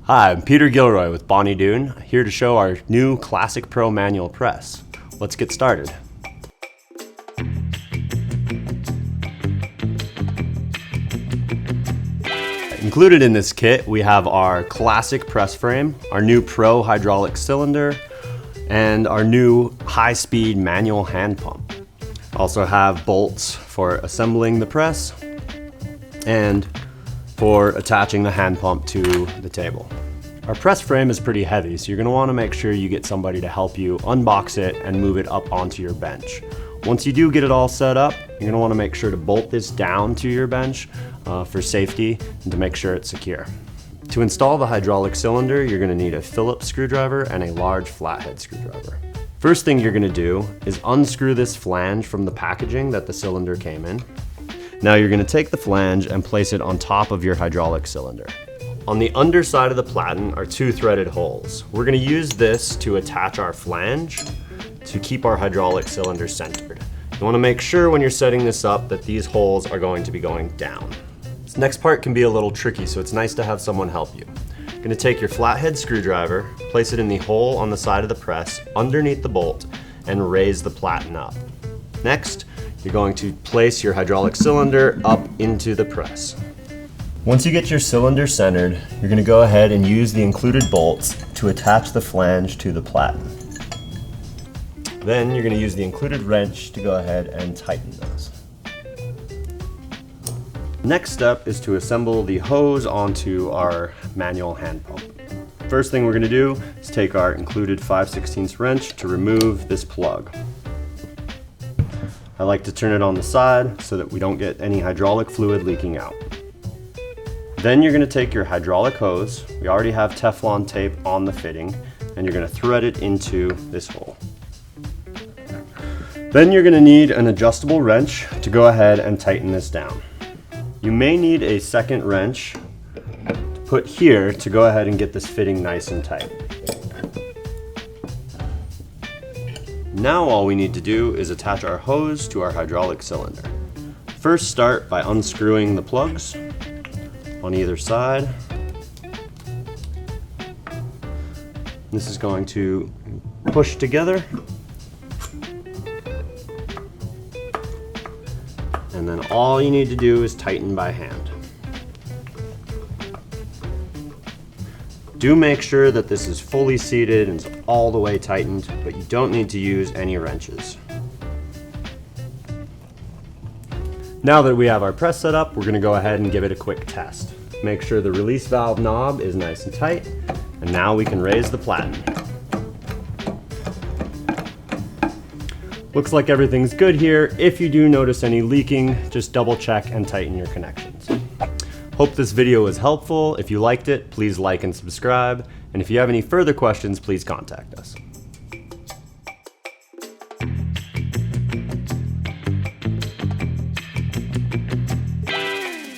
Hi, I'm Peter Gilroy with Bonny Doon, here to show our new Classic Pro manual press. Let's get started. Included in this kit, we have our classic press frame, our new Pro hydraulic cylinder, and our new high-speed manual hand pump. Also have bolts for assembling the press and for attaching the hand pump to the table. Our press frame is pretty heavy, so you're going to want to make sure you get somebody to help you unbox it and move it up onto your bench. Once you do get it all set up, you're going to want to make sure to bolt this down to your bench for safety and to make sure it's secure. To install the hydraulic cylinder, you're going to need a Phillips screwdriver and a large flathead screwdriver. First thing you're going to do is unscrew this flange from the packaging that the cylinder came in. Now you're going to take the flange and place it on top of your hydraulic cylinder. On the underside of the platen are two threaded holes. We're going to use this to attach our flange to keep our hydraulic cylinder centered. You want to make sure when you're setting this up that these holes are going to be going down. This next part can be a little tricky, so it's nice to have someone help you. You're going to take your flathead screwdriver, place it in the hole on the side of the press underneath the bolt, and raise the platen up. Next, you're going to place your hydraulic cylinder up into the press. Once you get your cylinder centered, you're going to go ahead and use the included bolts to attach the flange to the platen. Then you're going to use the included wrench to go ahead and tighten those. Next step is to assemble the hose onto our manual hand pump. First thing we're going to do is take our included 5/16 wrench to remove this plug. I like to turn it on the side so that we don't get any hydraulic fluid leaking out. Then you're going to take your hydraulic hose, we already have Teflon tape on the fitting, and you're going to thread it into this hole. Then you're going to need an adjustable wrench to go ahead and tighten this down. You may need a second wrench to put here to go ahead and get this fitting nice and tight. Now all we need to do is attach our hose to our hydraulic cylinder. First start by unscrewing the plugs on either side. This is going to push together. And then all you need to do is tighten by hand. Do make sure that this is fully seated and is all the way tightened, but you don't need to use any wrenches. Now that we have our press set up, we're going to go ahead and give it a quick test. Make sure the release valve knob is nice and tight, and now we can raise the platen. Looks like everything's good here. If you do notice any leaking, just double check and tighten your connections. Hope this video was helpful. If you liked it, please like and subscribe. And if you have any further questions, please contact us.